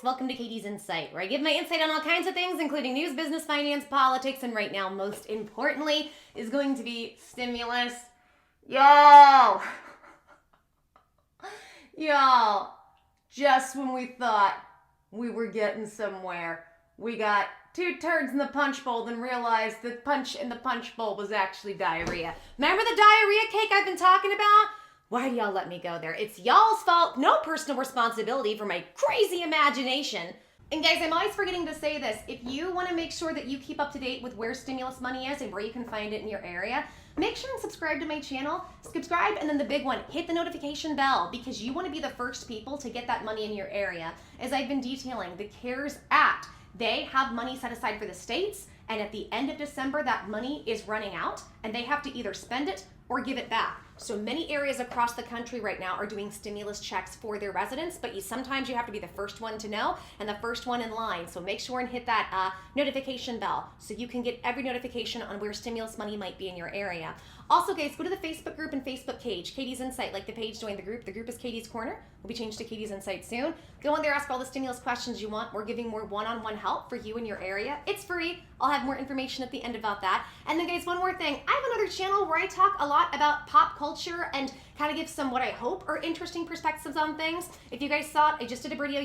welcome to Katie's Insight, where I give my insight on all kinds of things, including news, business, finance, politics, and right now, most importantly, is going to be stimulus. Y'all, just when we thought we were getting somewhere, we got two turds in the punch bowl and realized the punch in the punch bowl was actually diarrhea. Remember the diarrhea cake I've been talking about? Why do y'all let me go there? It's y'all's fault. No personal responsibility for my crazy imagination. And guys, I'm always forgetting to say this. If you want to make sure that you keep up to date with where stimulus money is and where you can find it in your area, make sure and subscribe to my channel. Subscribe, and then the big one, hit the notification bell, because you want to be the first people to get that money in your area. As I've been detailing, the CARES Act, they have money set aside for the states, and at the end of December, that money is running out, and they have to either spend it or give it back. So many areas across the country right now are doing stimulus checks for their residents, but sometimes you have to be the first one to know and the first one in line. So make sure and hit that notification bell so you can get every notification on where stimulus money might be in your area. Also, guys, go to the Facebook group and Facebook page, Katie's Insight. Like the page, join the group. The group is Katie's Corner. Will be changed to Katie's Insight soon. Go in there, ask all the stimulus questions you want. We're giving more one-on-one help for you in your area. It's free. I'll have more information at the end about that. And then, guys, one more thing. I have another channel where I talk a lot about pop culture and kind of give some what I hope are interesting perspectives on things. If you guys saw it, I just did a video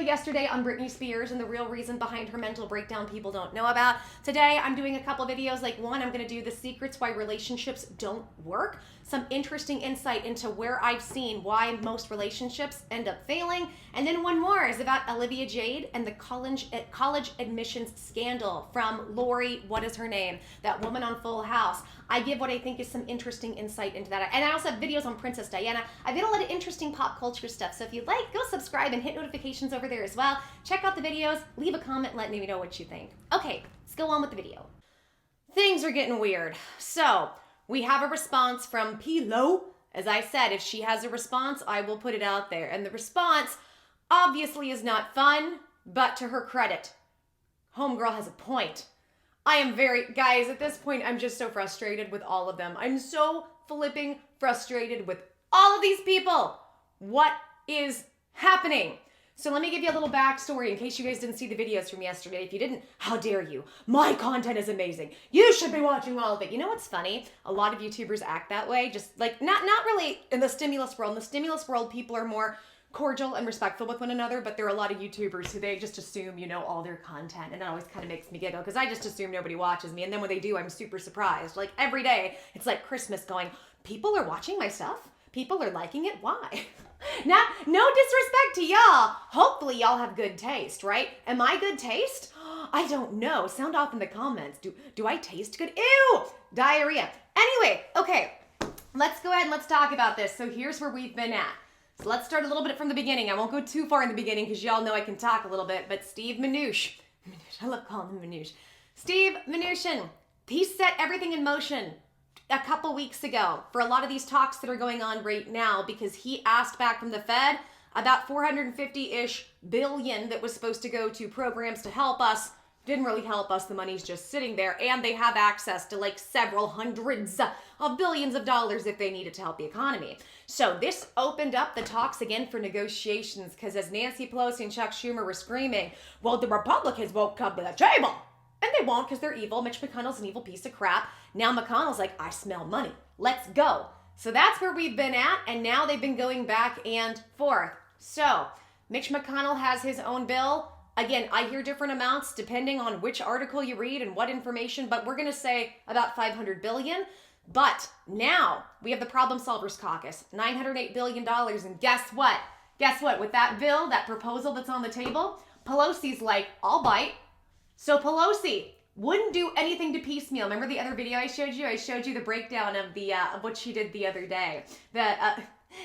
yesterday on Britney Spears and the real reason behind her mental breakdown people don't know about. Today, I'm doing a couple videos. Like one, I'm going to do the secrets why relationships don't work. Some interesting insight into where I've seen why most relationships end up failing. And then one more is about Olivia Jade and the college admissions scandal from Lori, what is her name? That woman on Full House. I give what I think is some interesting insight into that. And I also have videos on Princess Diana. I did a lot of interesting pop culture stuff. So if you'd like, go subscribe and hit notifications over there as well. Check out the videos, leave a comment letting me know what you think. Okay, let's go on with the video. Things are getting weird. So we have a response from P-Lo. As I said, if she has a response, I will put it out there. And the response obviously is not fun, but to her credit, homegirl has a point. Guys, at this point, I'm just so frustrated with all of them. I'm so flipping frustrated with all of these people. What is happening? So let me give you a little backstory in case you guys didn't see the videos from yesterday. If you didn't, how dare you? My content is amazing. You should be watching all of it. You know what's funny? A lot of YouTubers act that way. Just like, not really in the stimulus world. In the stimulus world, people are more cordial and respectful with one another, but there are a lot of YouTubers who they just assume you know all their content, and that always kind of makes me giggle because I just assume nobody watches me, and then when they do, I'm super surprised. Like every day, it's like Christmas going, people are watching my stuff? People are liking it? Why? No disrespect to y'all. Hopefully y'all have good taste, right? Am I good taste? I don't know. Sound off in the comments. Do I taste good? Ew! Diarrhea. Anyway, okay, let's go ahead and let's talk about this. So here's where we've been at. So let's start a little bit from the beginning. I won't go too far in the beginning because y'all know I can talk a little bit, but Steve Mnuchin, I love calling him Mnuchin. Steve Mnuchin, he set everything in motion a couple weeks ago for a lot of these talks that are going on right now because he asked back from the Fed about 450-ish billion that was supposed to go to programs to help us. Didn't really help us. The money's just sitting there, and they have access to like several hundreds of billions of dollars if they need it to help the economy. So this opened up the talks again for negotiations because as Nancy Pelosi and Chuck Schumer were screaming, well, the Republicans won't come to the table. And they won't because they're evil. Mitch McConnell's an evil piece of crap. Now McConnell's like, I smell money. Let's go. So that's where we've been at, and now they've been going back and forth. So Mitch McConnell has his own bill. Again, I hear different amounts depending on which article you read and what information, but we're going to say about $500 billion. But now we have the Problem Solvers Caucus, $908 billion. And guess what? Guess what? With that bill, that proposal that's on the table, Pelosi's like, I'll bite. So Pelosi wouldn't do anything to piecemeal. Remember the other video I showed you? I showed you the breakdown of of what she did the other day.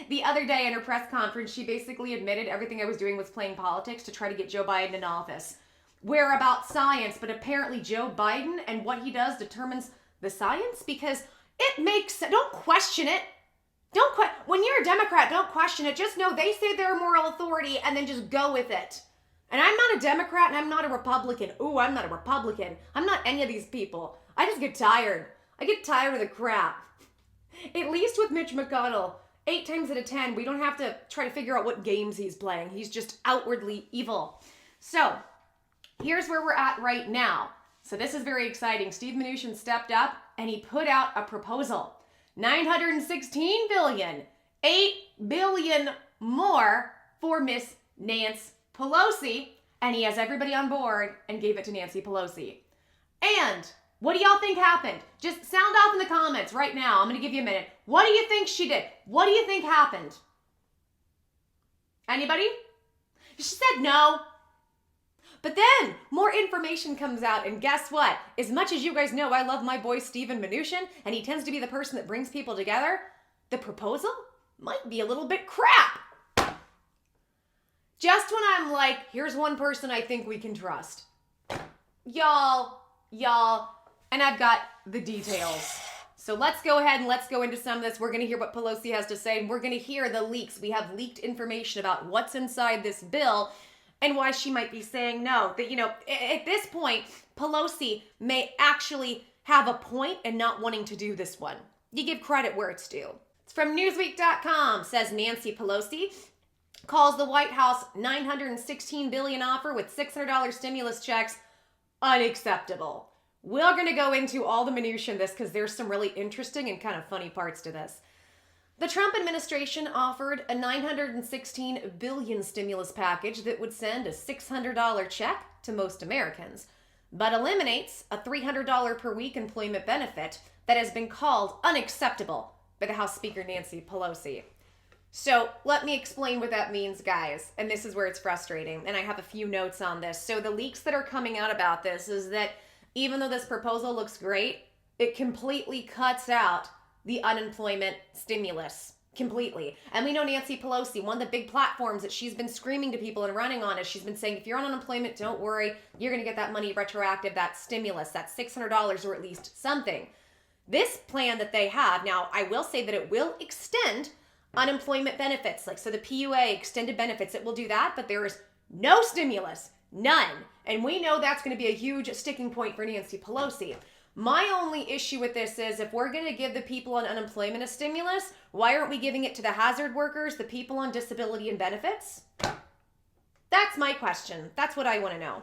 The other day in her press conference, she basically admitted everything I was doing was playing politics to try to get Joe Biden in office. We're about science, but apparently Joe Biden and what he does determines the science because it makes sense. Don't question it. When you're a Democrat, don't question it. Just know they say they're a moral authority and then just go with it. And I'm not a Democrat and I'm not a Republican. Ooh, I'm not a Republican. I'm not any of these people. I just get tired. I get tired of the crap. At least with Mitch McConnell, 8 times out of 10, we don't have to try to figure out what games he's playing. He's just outwardly evil. So here's where we're at right now. So this is very exciting. Steve Mnuchin stepped up and he put out a proposal. $916 billion, $8 billion more for Miss Nancy Pelosi. And he has everybody on board and gave it to Nancy Pelosi. And what do y'all think happened? Just sound off in the comments right now. I'm going to give you a minute. What do you think she did? What do you think happened? Anybody? She said no. But then more information comes out, and guess what? As much as you guys know I love my boy Steven Mnuchin, and he tends to be the person that brings people together, the proposal might be a little bit crap. Just when I'm like, here's one person I think we can trust. Y'all, and I've got the details. So let's go ahead and let's go into some of this. We're going to hear what Pelosi has to say, and we're going to hear the leaks. We have leaked information about what's inside this bill and why she might be saying no. That, at this point, Pelosi may actually have a point in not wanting to do this one. You give credit where it's due. It's from Newsweek.com, says Nancy Pelosi calls the White House $916 billion offer with $600 stimulus checks unacceptable. We're going to go into all the minutiae of this because there's some really interesting and kind of funny parts to this. The Trump administration offered a $916 billion stimulus package that would send a $600 check to most Americans, but eliminates a $300 per week employment benefit that has been called unacceptable by the House Speaker Nancy Pelosi. So let me explain what that means, guys, and this is where it's frustrating, and I have a few notes on this. So the leaks that are coming out about this is that even though this proposal looks great, it completely cuts out the unemployment stimulus. Completely. And we know Nancy Pelosi, one of the big platforms that she's been screaming to people and running on is she's been saying, if you're on unemployment, don't worry, you're going to get that money retroactive, that stimulus, that $600 or at least something. This plan that they have, now I will say that it will extend unemployment benefits, so the FPUC extended benefits, it will do that, but there is no stimulus, none. And we know that's going to be a huge sticking point for Nancy Pelosi. My only issue with this is if we're going to give the people on unemployment a stimulus, why aren't we giving it to the hazard workers, the people on disability and benefits? That's my question. That's what I want to know.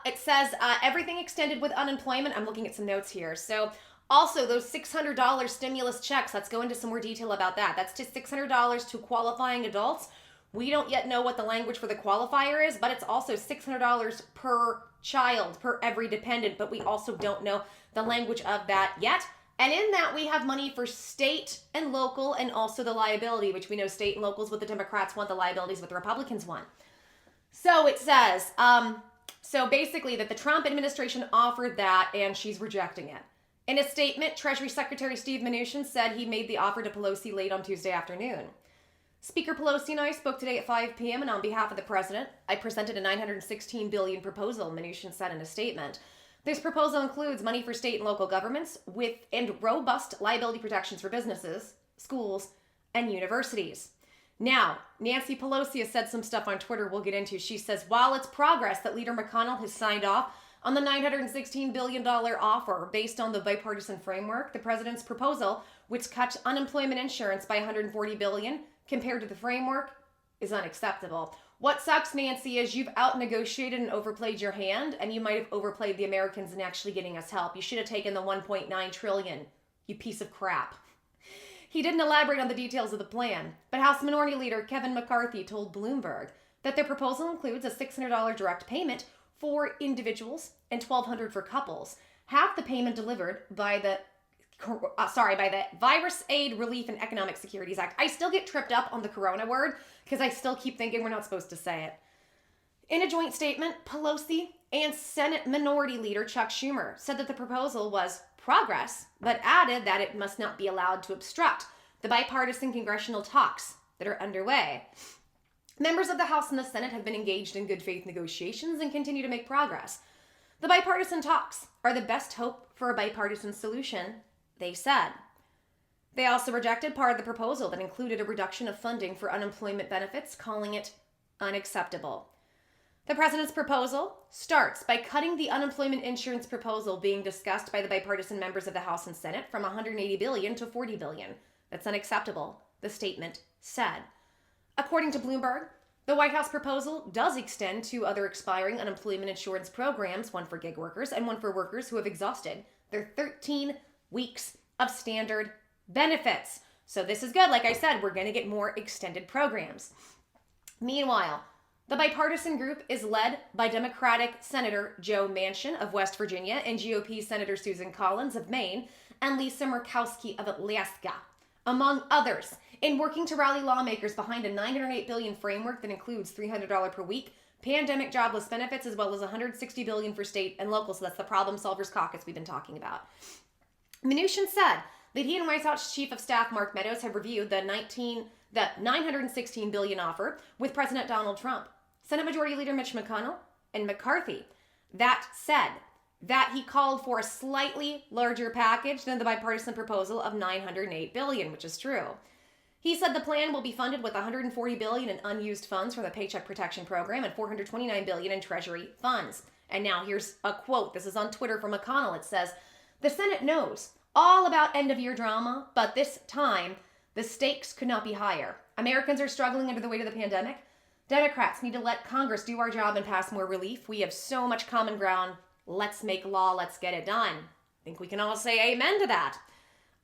It says everything extended with unemployment. I'm looking at some notes here. So also those $600 stimulus checks, let's go into some more detail about that. That's just $600 to qualifying adults. We don't yet know what the language for the qualifier is, but it's also $600 per child, per every dependent, but we also don't know the language of that yet. And in that, we have money for state and local and also the liability, which we know state and locals what the Democrats want, the liabilities what the Republicans want. So it says, so basically that the Trump administration offered that and she's rejecting it. In a statement, Treasury Secretary Steve Mnuchin said he made the offer to Pelosi late on Tuesday afternoon. Speaker Pelosi and I spoke today at 5 p.m. and on behalf of the president, I presented a $916 billion proposal, Mnuchin said in a statement. This proposal includes money for state and local governments and robust liability protections for businesses, schools, and universities. Now, Nancy Pelosi has said some stuff on Twitter we'll get into. She says, while it's progress that Leader McConnell has signed off on the $916 billion offer based on the bipartisan framework, the president's proposal, which cuts unemployment insurance by $140 billion compared to the framework, is unacceptable. What sucks, Nancy, is you've out-negotiated and overplayed your hand, and you might have overplayed the Americans in actually getting us help. You should have taken the $1.9 trillion, you piece of crap. He didn't elaborate on the details of the plan, but House Minority Leader Kevin McCarthy told Bloomberg that their proposal includes a $600 direct payment for individuals and $1,200 for couples, half the payment delivered by the Virus Aid, Relief, and Economic Securities Act. I still get tripped up on the corona word because I still keep thinking we're not supposed to say it. In a joint statement, Pelosi and Senate Minority Leader Chuck Schumer said that the proposal was progress, but added that it must not be allowed to obstruct the bipartisan congressional talks that are underway. Members of the House and the Senate have been engaged in good faith negotiations and continue to make progress. The bipartisan talks are the best hope for a bipartisan solution, they said. They also rejected part of the proposal that included a reduction of funding for unemployment benefits, calling it unacceptable. The president's proposal starts by cutting the unemployment insurance proposal being discussed by the bipartisan members of the House and Senate from $180 billion to $40 billion. That's unacceptable, the statement said. According to Bloomberg, the White House proposal does extend to other expiring unemployment insurance programs, one for gig workers and one for workers who have exhausted their 13 weeks of standard benefits. So this is good. Like I said, we're going to get more extended programs. Meanwhile, the bipartisan group is led by Democratic Senator Joe Manchin of West Virginia and GOP Senator Susan Collins of Maine and Lisa Murkowski of Alaska, among others, in working to rally lawmakers behind a $908 billion framework that includes $300 per week, pandemic jobless benefits, as well as $160 billion for state and local. So that's the Problem Solvers Caucus we've been talking about. Mnuchin said that he and White House Chief of Staff Mark Meadows have reviewed the $916 billion offer with President Donald Trump, Senate Majority Leader Mitch McConnell, and McCarthy. That said, that he called for a slightly larger package than the bipartisan proposal of $908 billion, which is true. He said the plan will be funded with $140 billion in unused funds from the Paycheck Protection Program and $429 billion in Treasury funds. And now here's a quote. This is on Twitter from McConnell. It says, "The Senate knows all about end-of-year drama, but this time the stakes could not be higher. Americans are struggling under the weight of the pandemic. Democrats need to let Congress do our job and pass more relief. We have so much common ground. Let's make law. Let's get it done." I think we can all say amen to that.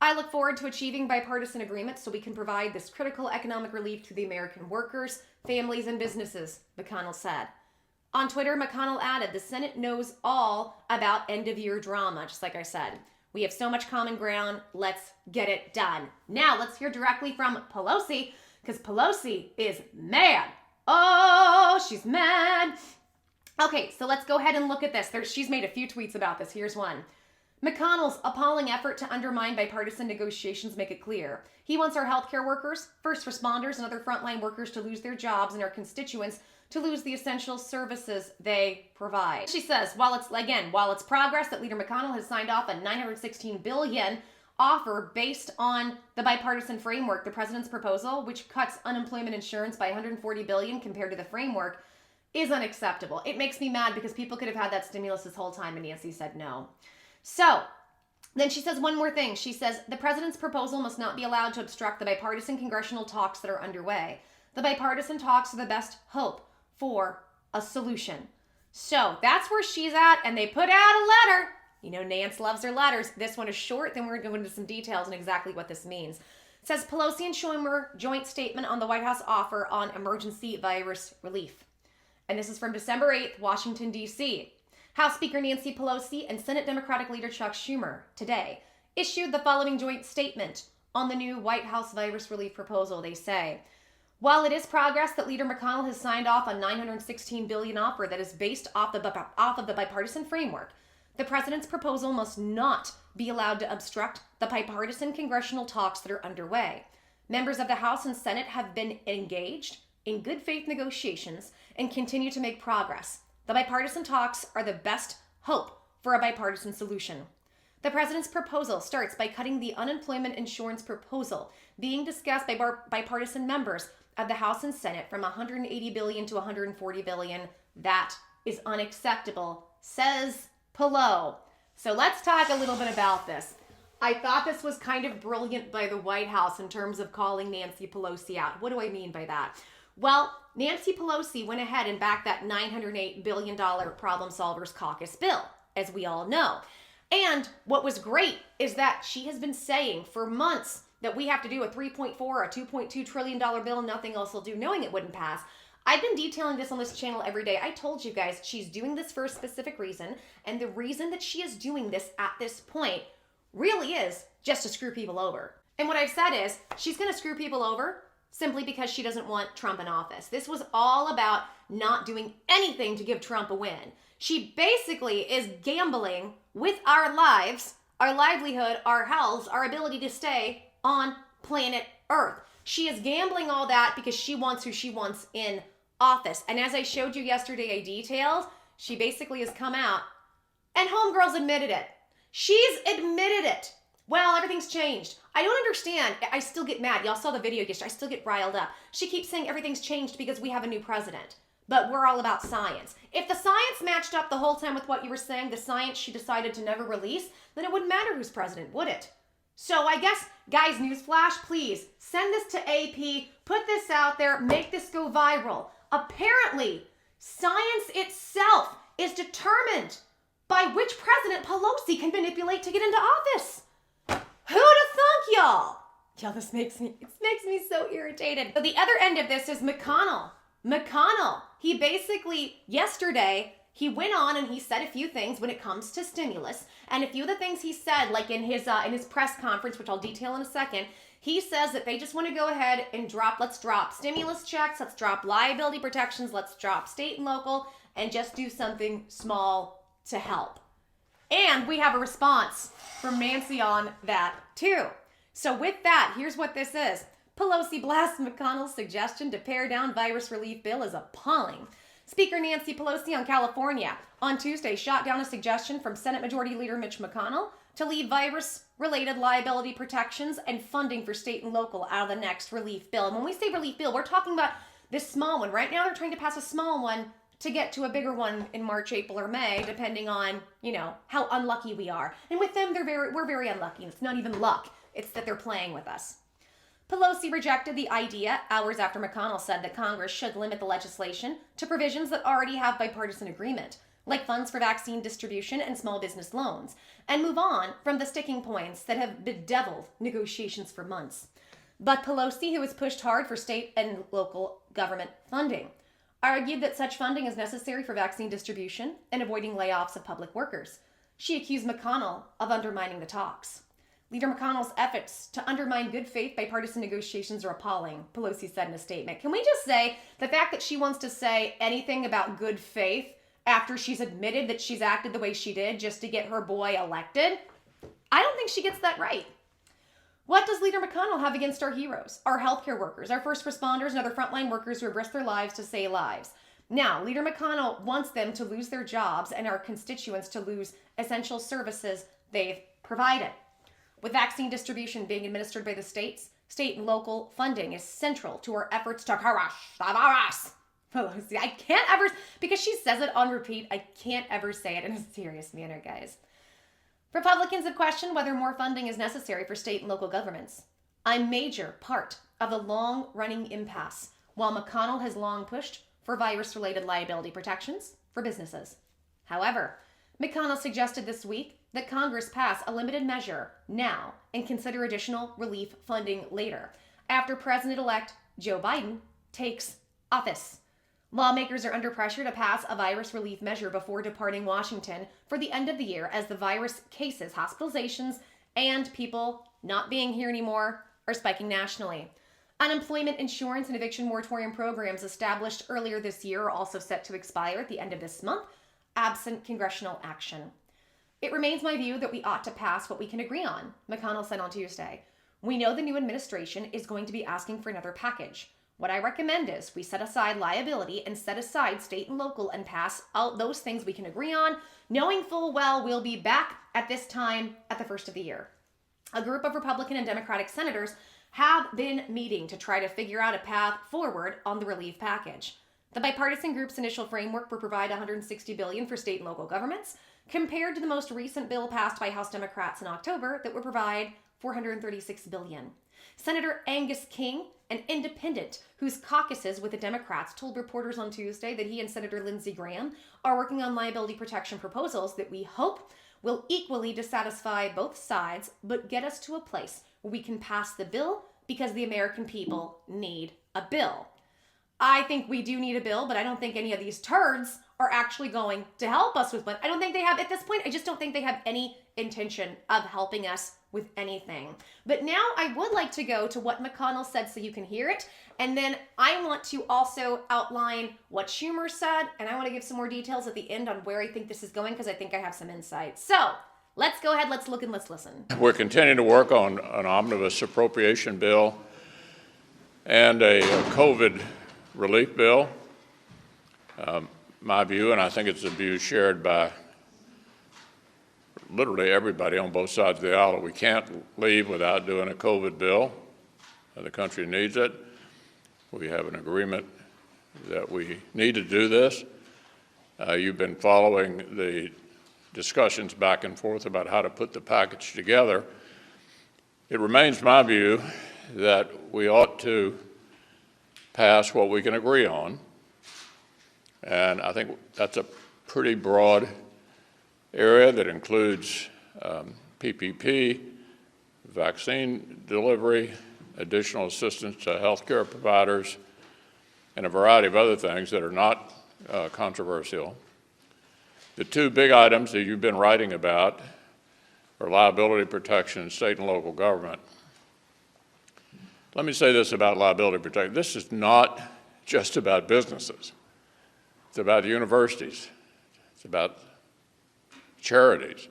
"I look forward to achieving bipartisan agreement so we can provide this critical economic relief to the American workers, families, and businesses," McConnell said. On Twitter, McConnell added, "The Senate knows all about end-of-year drama," just like I said. "We have so much common ground. Let's get it done." Now, let's hear directly from Pelosi, because Pelosi is mad. Oh, she's mad. Okay, so let's go ahead and look at this. She's made a few tweets about this. Here's one. "McConnell's appalling effort to undermine bipartisan negotiations make it clear. He wants our healthcare workers, first responders, and other frontline workers to lose their jobs and our constituents to lose the essential services they provide." She says, while it's progress that Leader McConnell has signed off a $916 billion offer based on the bipartisan framework, the president's proposal, which cuts unemployment insurance by $140 billion compared to the framework, is unacceptable. It makes me mad because people could have had that stimulus this whole time and Nancy said no. So then she says one more thing. She says, "The president's proposal must not be allowed to obstruct the bipartisan congressional talks that are underway. The bipartisan talks are the best hope for a solution." So that's where she's at, and they put out a letter. You know, Nance loves her letters. This one is short, then we're going to go into some details on exactly what this means. It says, "Pelosi and Schumer joint statement on the White House offer on emergency virus relief." And this is from December 8th, Washington, D.C. House Speaker Nancy Pelosi and Senate Democratic Leader Chuck Schumer today issued the following joint statement on the new White House virus relief proposal. They say, "While it is progress that Leader McConnell has signed off on $916 billion offer that is based off of the bipartisan framework, the president's proposal must not be allowed to obstruct the bipartisan congressional talks that are underway. Members of the House and Senate have been engaged in good faith negotiations and continue to make progress. The bipartisan talks are the best hope for a bipartisan solution. The president's proposal starts by cutting the unemployment insurance proposal being discussed by bipartisan members of the House and Senate from $180 billion to $140 billion. That is unacceptable," says Pelo. So let's talk a little bit about this. I thought this was kind of brilliant by the White House in terms of calling Nancy Pelosi out. What do I mean by that? Well, Nancy Pelosi went ahead and backed that $908 billion Problem Solvers Caucus bill, as we all know. And what was great is that she has been saying for months that we have to do a $3.4 or a $2.2 trillion bill, nothing else will do, knowing it wouldn't pass. I've been detailing this on this channel every day. I told you guys she's doing this for a specific reason, and the reason that she is doing this at this point really is just to screw people over. And what I've said is she's going to screw people over simply because she doesn't want Trump in office. This was all about not doing anything to give Trump a win. She basically is gambling with our lives, our livelihood, our health, our ability to stay on planet Earth. She is gambling all that because she wants who she wants in office. And as I showed you yesterday, I detailed, she basically has come out and homegirls admitted it. She's admitted it. Well, everything's changed. I don't understand. I still get mad. Y'all saw the video yesterday. I still get riled up. She keeps saying everything's changed because we have a new president. but we're all about science. If the science matched up the whole time with what you were saying, the science she decided to never release, then it wouldn't matter who's president, would it? So I guess, guys, newsflash, please send this to AP, put this out there, make this go viral. Apparently, science itself is determined by which president Pelosi can manipulate to get into office. Who'da thunk, y'all? Y'all, this makes me so irritated. So the other end of this is McConnell. He basically, yesterday, he went on and he said a few things when it comes to stimulus. And a few of the things he said, like in his press conference, which I'll detail in a second, he says that they just want to go ahead and let's drop stimulus checks, let's drop liability protections, let's drop state and local, and just do something small to help. And we have a response from Nancy on that too. So with that, here's what this is. Pelosi blasts McConnell's suggestion to pare down virus relief bill as appalling. Speaker Nancy Pelosi on California on Tuesday shot down a suggestion from Senate Majority Leader Mitch McConnell to leave virus-related liability protections and funding for state and local out of the next relief bill. And when we say relief bill, we're talking about this small one. Right now they're trying to pass a small one to get to a bigger one in March, April, or May, depending on, how unlucky we are. And with them, we're very unlucky. It's not even luck. It's that they're playing with us. Pelosi rejected the idea hours after McConnell said that Congress should limit the legislation to provisions that already have bipartisan agreement, like funds for vaccine distribution and small business loans, and move on from the sticking points that have bedeviled negotiations for months. But Pelosi, who has pushed hard for state and local government funding, argued that such funding is necessary for vaccine distribution and avoiding layoffs of public workers. She accused McConnell of undermining the talks. Leader McConnell's efforts to undermine good faith bipartisan negotiations are appalling, Pelosi said in a statement. Can we just say the fact that she wants to say anything about good faith after she's admitted that she's acted the way she did just to get her boy elected? I don't think she gets that right. What does Leader McConnell have against our heroes, our healthcare workers, our first responders, and other frontline workers who have risked their lives to save lives? Now, Leader McConnell wants them to lose their jobs and our constituents to lose essential services they've provided. With vaccine distribution being administered by the states, state and local funding is central to our efforts to crush the virus. Pelosi, I can't ever, because she says it on repeat, I can't ever say it in a serious manner, guys. Republicans have questioned whether more funding is necessary for state and local governments, a major part of the long-running impasse, while McConnell has long pushed for virus-related liability protections for businesses. However, McConnell suggested this week that Congress pass a limited measure now and consider additional relief funding later, after President-elect Joe Biden takes office. Lawmakers are under pressure to pass a virus relief measure before departing Washington for the end of the year as the virus cases, hospitalizations, and people not being here anymore are spiking nationally. Unemployment insurance and eviction moratorium programs established earlier this year are also set to expire at the end of this month, absent congressional action. It remains my view that we ought to pass what we can agree on, McConnell said on Tuesday. We know the new administration is going to be asking for another package. What I recommend is we set aside liability and set aside state and local and pass out those things we can agree on, knowing full well we'll be back at this time at the first of the year. A group of Republican and Democratic senators have been meeting to try to figure out a path forward on the relief package. The bipartisan group's initial framework will provide $160 billion for state and local governments, compared to the most recent bill passed by House Democrats in October that would provide $436 billion. Senator Angus King, an independent whose caucuses with the Democrats, told reporters on Tuesday that he and Senator Lindsey Graham are working on liability protection proposals that we hope will equally dissatisfy both sides, but get us to a place where we can pass the bill because the American people need a bill. I think we do need a bill, but I don't think any of these turds are actually going to help us with one. I don't think they have, at this point, I just don't think they have any intention of helping us with anything. But now I would like to go to what McConnell said so you can hear it. And then I want to also outline what Schumer said. And I want to give some more details at the end on where I think this is going, because I think I have some insights. So let's go ahead, let's look and let's listen. We're continuing to work on an omnibus appropriation bill and a COVID relief bill. My view, and I think it's a view shared by literally everybody on both sides of the aisle, we can't leave without doing a COVID bill. The country needs it. We have an agreement that we need to do this. You've been following the discussions back and forth about how to put the package together. It remains my view that we ought to pass what we can agree on. And I think that's a pretty broad area that includes PPP, vaccine delivery, additional assistance to healthcare providers, and a variety of other things that are not controversial. The two big items that you've been writing about are liability protection and state and local government. Let me say this about liability protection. This is not just about businesses. It's about universities. It's about charities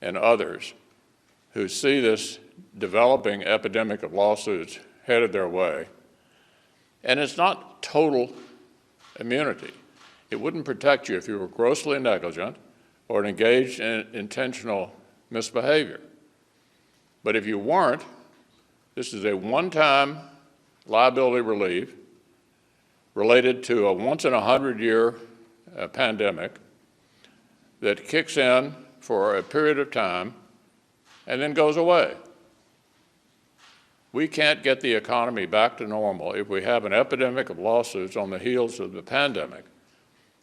and others who see this developing epidemic of lawsuits headed their way. And it's not total immunity. It wouldn't protect you if you were grossly negligent or engaged in intentional misbehavior. But if you weren't, this is a one-time liability relief related to a once-in-a-100-year pandemic that kicks in for a period of time and then goes away. We can't get the economy back to normal if we have an epidemic of lawsuits on the heels of the pandemic.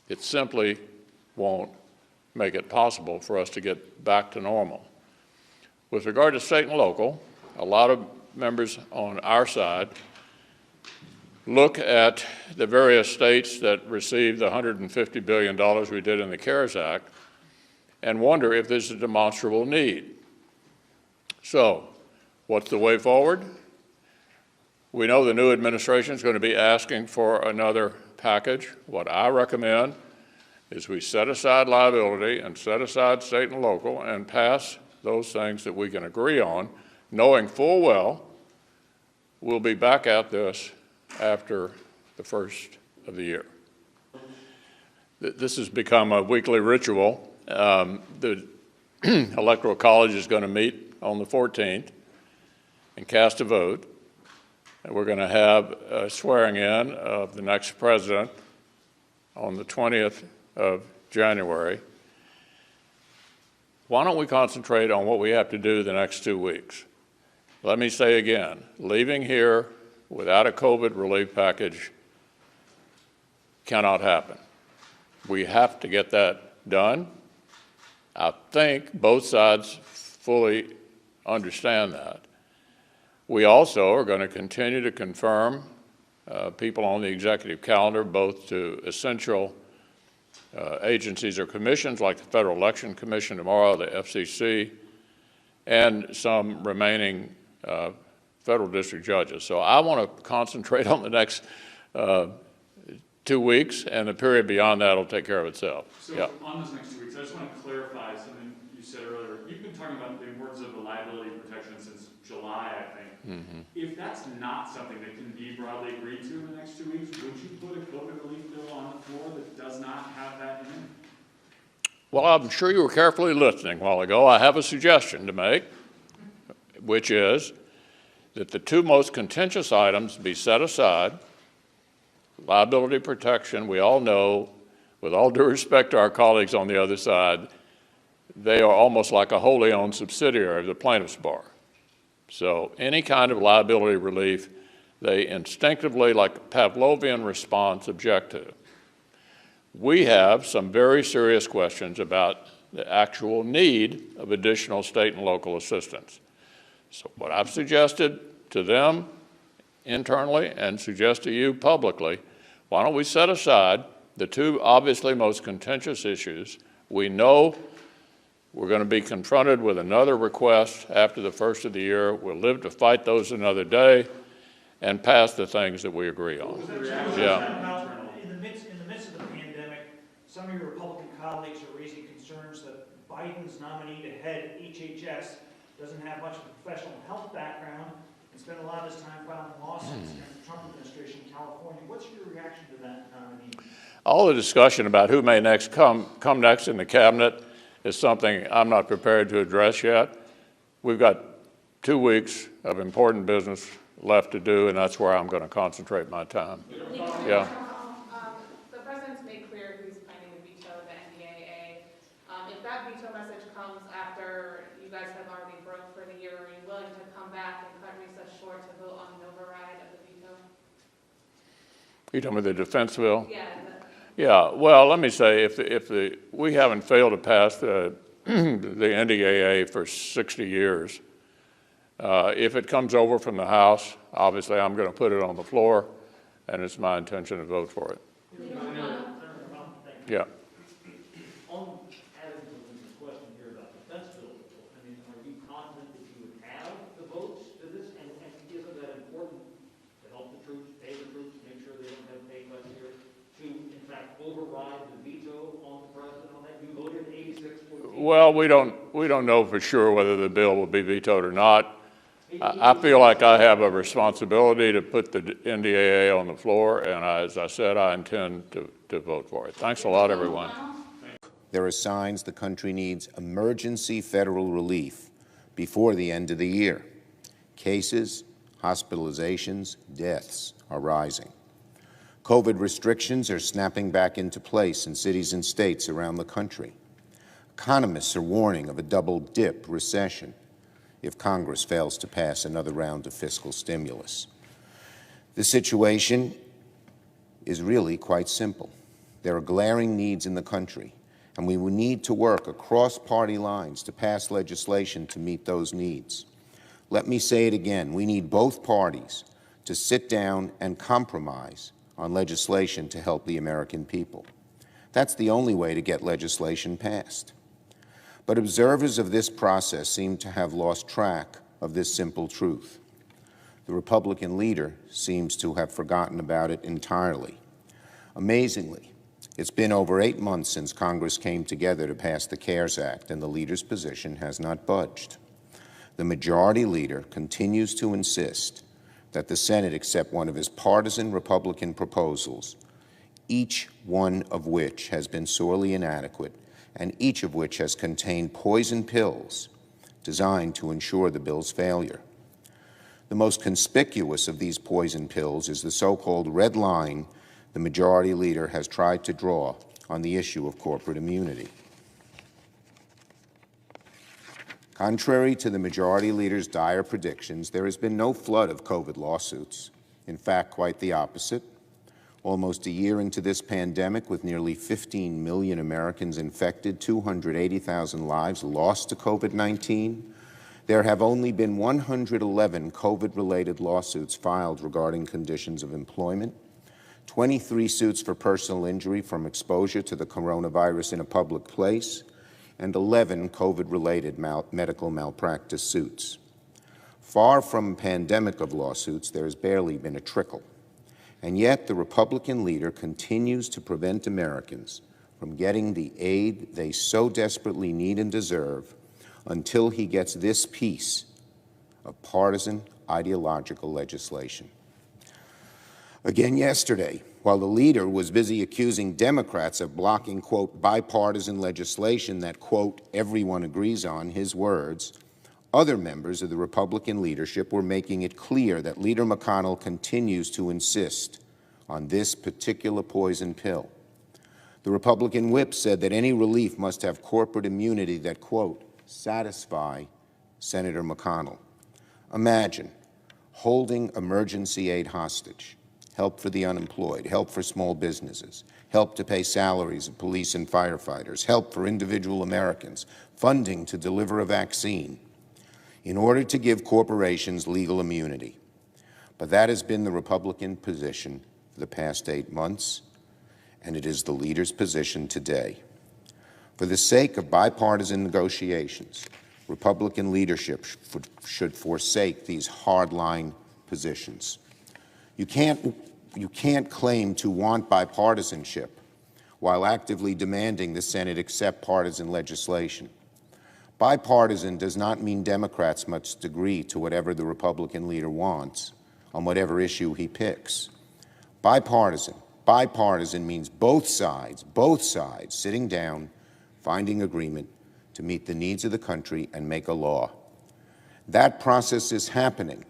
It simply won't make it possible for us to get back to normal. With regard to state and local, a lot of members on our side look at the various states that received the $150 billion we did in the CARES Act and wonder if there's a demonstrable need. So, what's the way forward? We know the new administration is going to be asking for another package. What I recommend is we set aside liability and set aside state and local and pass those things that we can agree on, knowing full well we'll be back at this after the first of the year. This has become a weekly ritual. The Electoral College is going to meet on the 14th and cast a vote. And we're going to have a swearing in of the next president on the 20th of January. Why don't we concentrate on what we have to do the next 2 weeks? Let me say again, leaving here without a COVID relief package cannot happen. We have to get that done. I think both sides fully understand that. We also are going to continue to confirm people on the executive calendar, both to essential agencies or commissions like the Federal Election Commission tomorrow, the FCC, and some remaining federal district judges. So I want to concentrate on the next 2 weeks, and the period beyond that will take care of itself. So yeah. On those next 2 weeks, I just want to clarify something you said earlier. You've been talking about the importance of the liability protection since July, I think. Mm-hmm. If that's not something that can be broadly agreed to in the next 2 weeks, would you put a COVID relief bill on the floor that does not have that in it? Well, I'm sure you were carefully listening a while ago. I have a suggestion to make, which is that the two most contentious items be set aside. Liability protection, we all know, with all due respect to our colleagues on the other side, they are almost like a wholly owned subsidiary of the plaintiff's bar. So any kind of liability relief, they instinctively, like a Pavlovian response, object to. We have some very serious questions about the actual need of additional state and local assistance. So what I've suggested to them internally and suggest to you publicly, why don't we set aside the two obviously most contentious issues. We know we're going to be confronted with another request after the first of the year. We'll live to fight those another day and pass the things that we agree on. Yeah. In the midst of the pandemic, some of your Republican colleagues are raising concerns that Biden's nominee to head HHS doesn't have much of a professional health background and spent a lot of his time filing lawsuits against the Trump administration in California. What's your reaction to that nominee? All the discussion about who may next come next in the cabinet is something I'm not prepared to address yet. We've got 2 weeks of important business left to do, and that's where I'm going to concentrate my time. Yeah. that veto message comes after you guys have already broke for the year, are you willing to come back and cut recess short to vote on an override of the veto? You talking about the defense bill? Yeah. Yeah, well, let me say, we haven't failed to pass the NDAA for 60 years. If it comes over from the House, obviously I'm going to put it on the floor, and it's my intention to vote for it. Yeah. On adding to Linda's question here about defense bill, I mean, are you confident that you would have the votes to this? And isn't that important to help the troops, pay the troops, make sure they don't have pay cuts here, to in fact override the veto on the president on that? You voted 86-14. Well, we don't know for sure whether the bill will be vetoed or not. I feel like I have a responsibility to put the NDAA on the floor, and as I said, I intend to vote for it. Thanks a lot, everyone. There are signs the country needs emergency federal relief before the end of the year. Cases, hospitalizations, deaths are rising. COVID restrictions are snapping back into place in cities and states around the country. Economists are warning of a double-dip recession if Congress fails to pass another round of fiscal stimulus. The situation is really quite simple. There are glaring needs in the country, and we will need to work across party lines to pass legislation to meet those needs. Let me say it again, we need both parties to sit down and compromise on legislation to help the American people. That's the only way to get legislation passed. But observers of this process seem to have lost track of this simple truth. The Republican leader seems to have forgotten about it entirely. Amazingly, it's been over 8 months since Congress came together to pass the CARES Act, and the leader's position has not budged. The majority leader continues to insist that the Senate accept one of his partisan Republican proposals, each one of which has been sorely inadequate, and each of which has contained poison pills designed to ensure the bill's failure. The most conspicuous of these poison pills is the so-called red line the majority leader has tried to draw on the issue of corporate immunity. Contrary to the majority leader's dire predictions, there has been no flood of COVID lawsuits. In fact, quite the opposite. Almost a year into this pandemic, with nearly 15 million Americans infected, 280,000 lives lost to COVID-19, there have only been 111 COVID-related lawsuits filed regarding conditions of employment, 23 suits for personal injury from exposure to the coronavirus in a public place, and 11 COVID-related medical malpractice suits. Far from a pandemic of lawsuits, there has barely been a trickle. And yet the Republican leader continues to prevent Americans from getting the aid they so desperately need and deserve until he gets this piece of partisan ideological legislation. Again yesterday, while the leader was busy accusing Democrats of blocking, quote, bipartisan legislation that, quote, everyone agrees on, his words, other members of the Republican leadership were making it clear that Leader McConnell continues to insist on this particular poison pill. The Republican whip said that any relief must have corporate immunity that, quote, satisfy Senator McConnell. Imagine holding emergency aid hostage, help for the unemployed, help for small businesses, help to pay salaries of police and firefighters, help for individual Americans, funding to deliver a vaccine, in order to give corporations legal immunity. But that has been the Republican position for the past 8 months, and it is the leader's position today. For the sake of bipartisan negotiations, Republican leadership should forsake these hardline positions. You can't claim to want bipartisanship while actively demanding the Senate accept partisan legislation. Bipartisan does not mean Democrats must agree to whatever the Republican leader wants on whatever issue he picks. Bipartisan means both sides sitting down, finding agreement to meet the needs of the country and make a law. That process is happening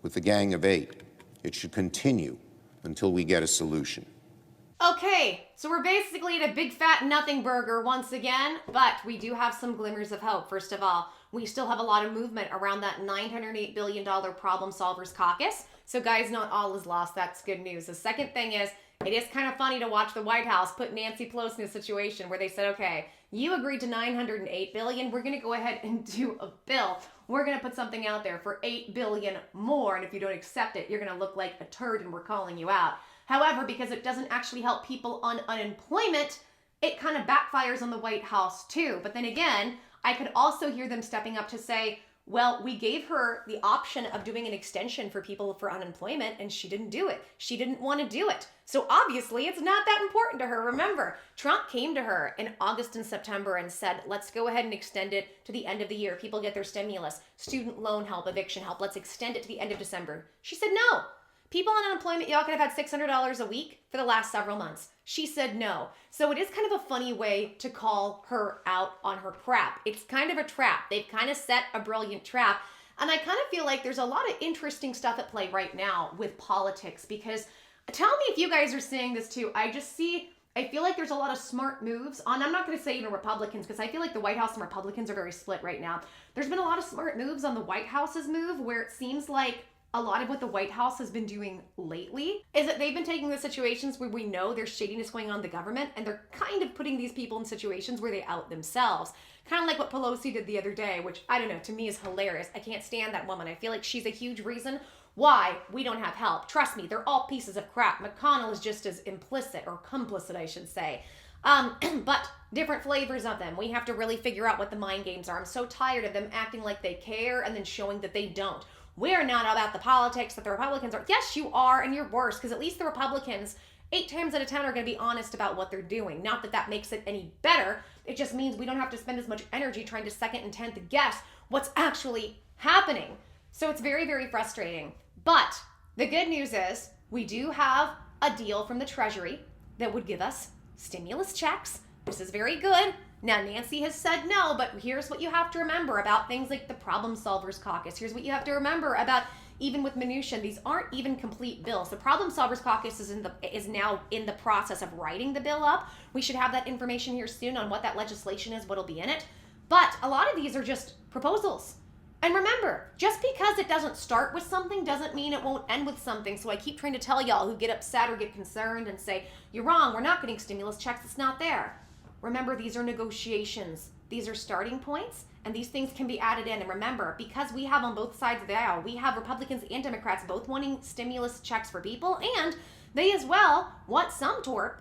with the Gang of Eight. It should continue until we get a solution. Okay, so we're basically at a big fat nothing burger once again, but we do have some glimmers of hope. First of all, we still have a lot of movement around that $908 billion problem solvers caucus. So guys, not all is lost. That's good news. The second thing is, it is kind of funny to watch the White House put Nancy Pelosi in a situation where they said, okay, you agreed to $908 billion. We're going to go ahead and do a bill. We're going to put something out there for $8 billion more. And if you don't accept it, you're going to look like a turd and we're calling you out. However, because it doesn't actually help people on unemployment, it kind of backfires on the White House too. But then again, I could also hear them stepping up to say, well, we gave her the option of doing an extension for people for unemployment and she didn't do it. She didn't want to do it. So obviously it's not that important to her. Remember, Trump came to her in August and September and said, let's go ahead and extend it to the end of the year. People get their stimulus, student loan help, eviction help. Let's extend it to the end of December. She said, no. People on unemployment, y'all could have had $600 a week for the last several months. She said no. So it is kind of a funny way to call her out on her crap. It's kind of a trap. They've kind of set a brilliant trap. And I kind of feel like there's a lot of interesting stuff at play right now with politics, because tell me if you guys are seeing this too. I feel like there's a lot of smart moves on, I'm not going to say even Republicans, because I feel like the White House and Republicans are very split right now. There's been a lot of smart moves on the White House's move where it seems like a lot of what the White House has been doing lately is that they've been taking the situations where we know there's shadiness going on in the government, and they're kind of putting these people in situations where they out themselves. Kind of like what Pelosi did the other day, which, I don't know, to me is hilarious. I can't stand that woman. I feel like she's a huge reason why we don't have help. Trust me, they're all pieces of crap. McConnell is just as implicit, or complicit, I should say. But different flavors of them. We have to really figure out what the mind games are. I'm so tired of them acting like they care and then showing that they don't. We're not about the politics that the Republicans are. Yes, you are, and you're worse, because at least the Republicans, 8 times out of 10, are going to be honest about what they're doing. Not that that makes it any better. It just means we don't have to spend as much energy trying to second and 10th guess what's actually happening. So it's very, very frustrating. But the good news is we do have a deal from the Treasury that would give us stimulus checks. This is very good. Now, Nancy has said no, but here's what you have to remember about things like the Problem Solvers Caucus. Here's what you have to remember about, even with minutia, these aren't even complete bills. The Problem Solvers Caucus is now in the process of writing the bill up. We should have that information here soon on what that legislation is, what'll be in it. But a lot of these are just proposals. And remember, just because it doesn't start with something doesn't mean it won't end with something. So I keep trying to tell y'all who get upset or get concerned and say, you're wrong, we're not getting stimulus checks, it's not there. Remember, these are negotiations. These are starting points, and these things can be added in. And remember, because we have on both sides of the aisle, we have Republicans and Democrats both wanting stimulus checks for people, and they as well want some type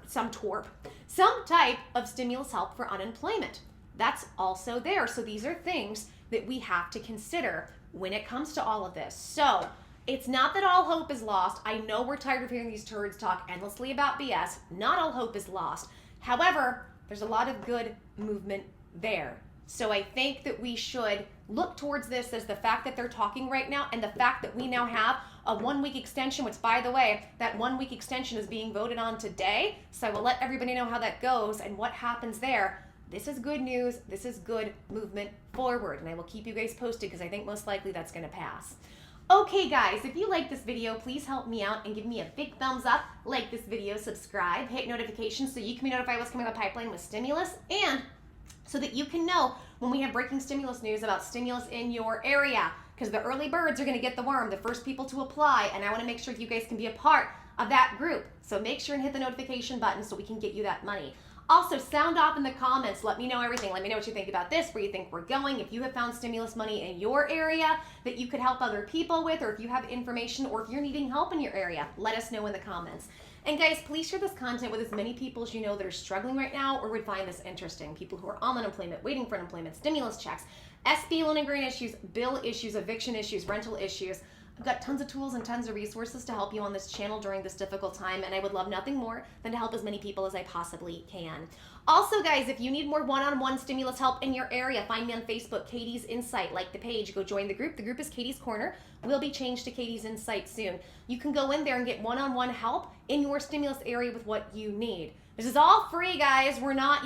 of stimulus help for unemployment. That's also there. So these are things that we have to consider when it comes to all of this. So it's not that all hope is lost. I know we're tired of hearing these turds talk endlessly about BS. Not all hope is lost. However, there's a lot of good movement there. So I think that we should look towards this as the fact that they're talking right now, and the fact that we now have a 1-week extension, which, by the way, that 1-week extension is being voted on today. So I will let everybody know how that goes and what happens there. This is good news. This is good movement forward, and I will keep you guys posted because I think most likely that's going to pass. Okay guys, if you like this video, please help me out and give me a big thumbs up, like this video, subscribe, hit notifications so you can be notified what's coming up the pipeline with stimulus, and so that you can know when we have breaking stimulus news about stimulus in your area, because the early birds are going to get the worm, the first people to apply, and I want to make sure you guys can be a part of that group. So make sure and hit the notification button so we can get you that money. Also, sound off in the comments. Let me know everything. Let me know what you think about this, where you think we're going. If you have found stimulus money in your area that you could help other people with, or if you have information, or if you're needing help in your area, let us know in the comments. And guys, please share this content with as many people as you know that are struggling right now or would find this interesting. People who are on unemployment, waiting for unemployment, stimulus checks, SB loan and grant issues, bill issues, eviction issues, rental issues. I've got tons of tools and tons of resources to help you on this channel during this difficult time, and I would love nothing more than to help as many people as I possibly can. Also, guys, if you need more one-on-one stimulus help in your area, find me on Facebook, Katie's Insight. Like the page, go join the group. The group is Katie's Corner. Will be changed to Katie's Insight soon. you can go in there and get one-on-one help in your stimulus area with what you need. This is all free, guys. We're not,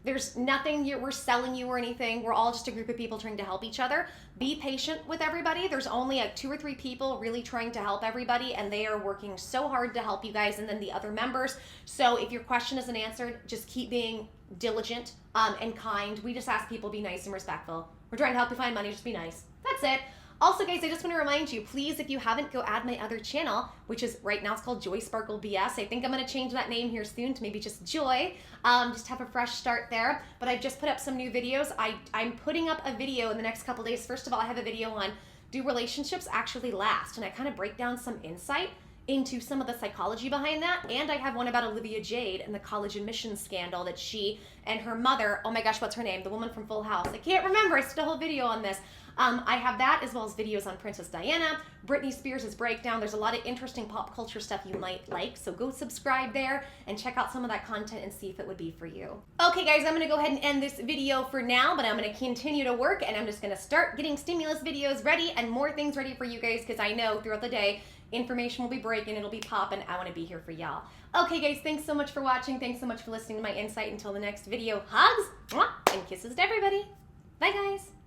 there's nothing we're selling you or anything. We're all just a group of people trying to help each other. Be patient with everybody. There's only like 2 or 3 people really trying to help everybody, and they are working so hard to help you guys, and then the other members. So if your question isn't answered, just keep being diligent and kind. We just ask people be nice and respectful. We're trying to help you find money, just be nice. That's it. Also, guys, I just want to remind you, please, if you haven't, go add my other channel, which is right now it's called Joy Sparkle BS. I think I'm going to change that name here soon to maybe just Joy. Just have a fresh start there. But I've just put up some new videos. I'm putting up a video in the next couple days. First of all, I have a video on do relationships actually last? And I kind of break down some insight into some of the psychology behind that. And I have one about Olivia Jade and the college admissions scandal that she and her mother, oh my gosh, what's her name? The woman from Full House. I can't remember. I did a whole video on this. I have that as well as videos on Princess Diana, Britney Spears' breakdown. There's a lot of interesting pop culture stuff you might like, so go subscribe there and check out some of that content and see if it would be for you. Okay, guys, I'm going to go ahead and end this video for now, but I'm going to continue to work, and I'm just going to start getting stimulus videos ready and more things ready for you guys, because I know throughout the day, information will be breaking, it'll be popping. I want to be here for y'all. Okay, guys, thanks so much for watching. Thanks so much for listening to my insight. Until the next video, hugs, mwah, and kisses to everybody. Bye, guys.